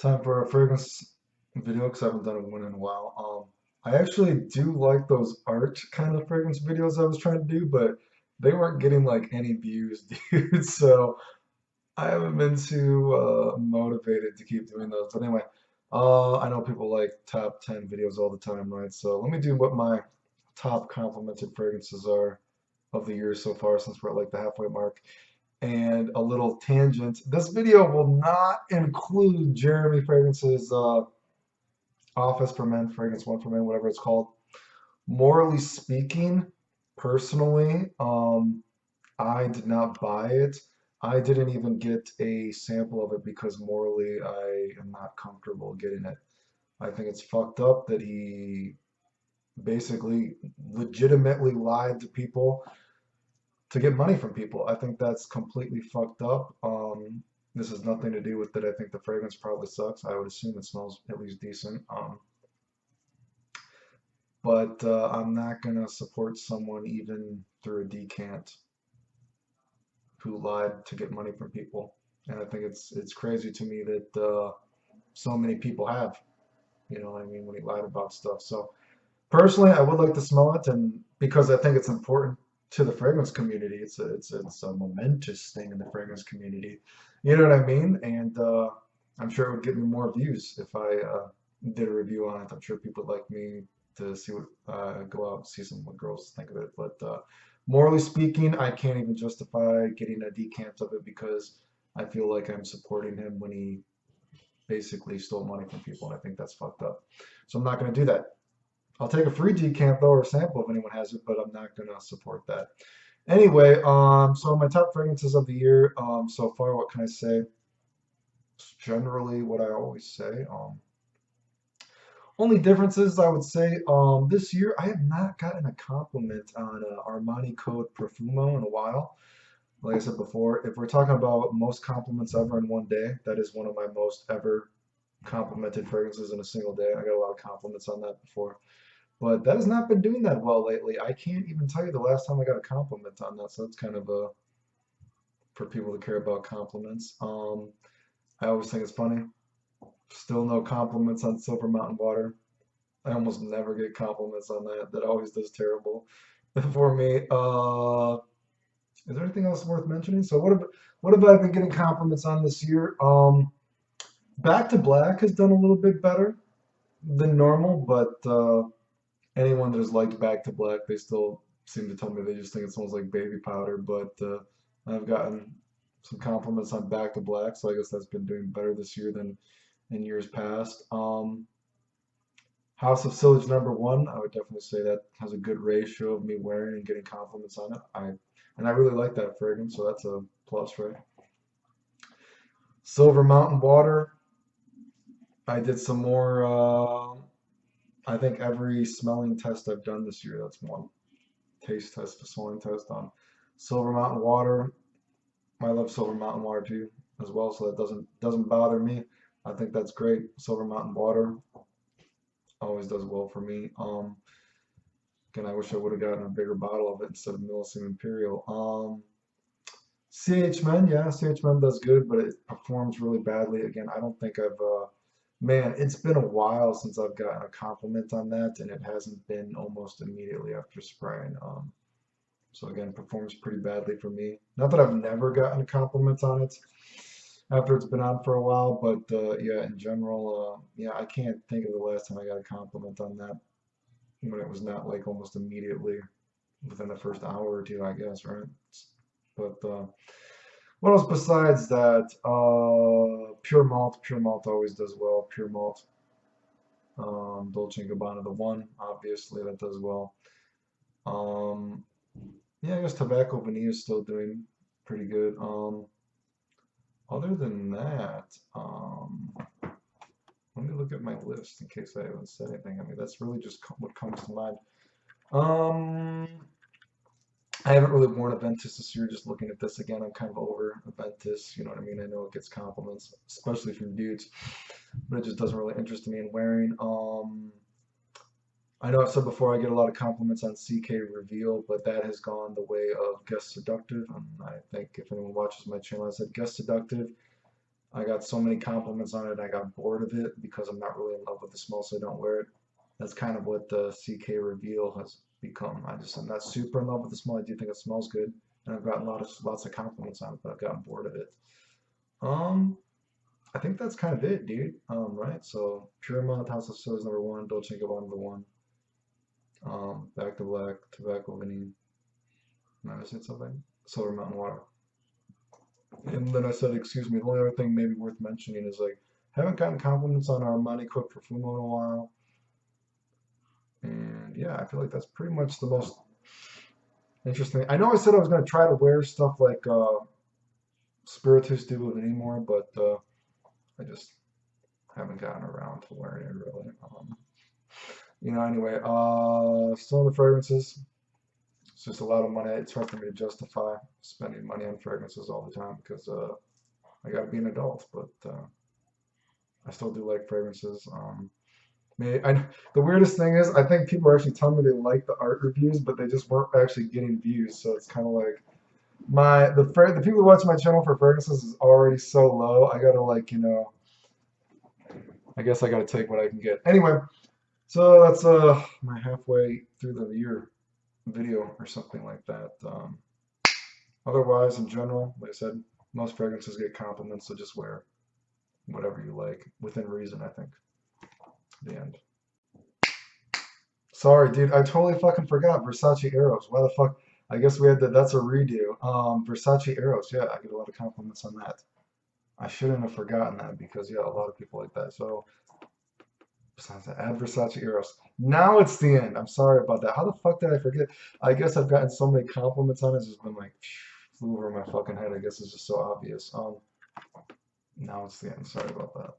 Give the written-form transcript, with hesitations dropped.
Time for a fragrance video because I haven't done one in a while. I actually do like those art kind of fragrance videos I was trying to do, but they weren't getting like any views, dude. So I haven't been too motivated to keep doing those. But anyway, I know people like top 10 videos all the time, right? So let me do what my top complimented fragrances are of the year so far, since we're at like the halfway mark. And a little tangent. This video will not include Jeremy Fragrance's Office for Men, Fragrance One for Men, whatever it's called. Morally speaking, personally, I did not buy it. I didn't even get a sample of it because morally I am not comfortable getting it. I think it's fucked up that he basically legitimately lied to people to get money from people. I think that's completely fucked up. This has nothing to do with that. I think the fragrance probably sucks. I would assume it smells at least decent. But I'm not gonna support someone even through a decant who lied to get money from people. And I think it's crazy to me that so many people have. You know what I mean? When he lied about stuff. So personally, I would like to smell it, and because I think it's important to the fragrance community, it's a momentous thing in the fragrance community. You know what I mean? And I'm sure it would get me more views if I did a review on it. I'm sure people would like me to see what go out and see some what girls think of it. But morally speaking, I can't even justify getting a decant of it because I feel like I'm supporting him when he basically stole money from people, and I think that's fucked up. So I'm not going to do that. I'll take a free decant though, or a sample if anyone has it, but I'm not gonna support that. Anyway, so my top fragrances of the year, so far, what can I say? It's generally what I always say. Only differences I would say, this year I have not gotten a compliment on Armani Code Profumo in a while. Like I said before, if we're talking about most compliments ever in one day, that is one of my most ever complimented fragrances in a single day. I got a lot of compliments on that before. But that has not been doing that well lately. I can't even tell you the last time I got a compliment on that. So that's kind of for people to care about compliments. I always think it's funny. Still no compliments on Silver Mountain Water. I almost never get compliments on that. That always does terrible for me. Is there anything else worth mentioning? So what have I been getting compliments on this year? Back to Black has done a little bit better than normal, but anyone that has liked Back to Black, they still seem to tell me they just think it smells like baby powder. But I've gotten some compliments on Back to Black, so I guess that's been doing better this year than in years past. House of Sillage #1, I would definitely say that has a good ratio of me wearing and getting compliments on it. I really like that fragrance, so that's a plus, right? Silver Mountain Water, I did some more. I think every smelling test I've done this year, that's one taste test, a smelling test on Silver Mountain Water. I love Silver Mountain Water too, as well, so that doesn't bother me. I think that's great. Silver Mountain Water always does well for me. Again, I wish I would have gotten a bigger bottle of it instead of millsime imperial. CH Men, yeah, CH Men does good, but it performs really badly. Again, I don't think I've man, it's been a while since I've gotten a compliment on that, and it hasn't been almost immediately after spraying. So again, performs pretty badly for me. Not that I've never gotten a compliment on it after it's been on for a while, but yeah, in general, yeah, I can't think of the last time I got a compliment on that when it was not like almost immediately within the first hour or two, I guess, right? But what else besides that? Pure Malt. Pure Malt always does well. Pure Malt. Dolce & Gabbana, the one, obviously, that does well. Um, yeah, I guess Tobacco Vanilla is still doing pretty good. Other than that, let me look at my list in case I haven't said anything. I mean, that's really just what comes to mind. Um, I haven't really worn Adventists this year. Just looking at this again, I'm kind of over Adventists. You know what I mean? I know it gets compliments, especially from dudes, but it just doesn't really interest me in wearing. I know I've said before I get a lot of compliments on CK Reveal, but that has gone the way of Guest Seductive. And I think if anyone watches my channel, I said Guest Seductive. I got so many compliments on it, I got bored of it because I'm not really in love with the smell, so I don't wear it. That's kind of what the CK reveal has become. I'm not super in love with the smell. I do think it smells good, and I've gotten lots of compliments on it, but I've gotten bored of it. Um, I think that's kind of it, dude. Right? So Pure Malt House of Soul is number one, Dolce & Gabbana number one. Back to Black, Tobacco Vanille. Am I missing something? Silver Mountain Water. And then I said, excuse me, the only other thing maybe worth mentioning is like, haven't gotten compliments on our Armani Cook Profumo in a while. And yeah, I feel like that's pretty much the most interesting. I know I said I was going to try to wear stuff like Spiritus do with anymore, but I just haven't gotten around to wearing it really. Anyway, still in the fragrances. It's just a lot of money. It's hard for me to justify spending money on fragrances all the time because I got to be an adult, but I still do like fragrances. The weirdest thing is, I think people are actually telling me they like the art reviews, but they just weren't actually getting views. So it's kind of like the people who watch my channel for fragrances is already so low. I gotta I guess I gotta take what I can get. Anyway, so that's my halfway through the year video or something like that. Otherwise, in general, like I said, most fragrances get compliments, so just wear whatever you like within reason. I think. The end. Sorry, dude. I totally fucking forgot Versace Eros. Why the fuck? I guess we had that. That's a redo. Versace Eros. Yeah, I get a lot of compliments on that. I shouldn't have forgotten that because yeah, a lot of people like that. So besides that, add Versace Eros. Now it's the end. I'm sorry about that. How the fuck did I forget? I guess I've gotten so many compliments on it. It's just been like flew over my fucking head. I guess it's just so obvious. Now it's the end. Sorry about that.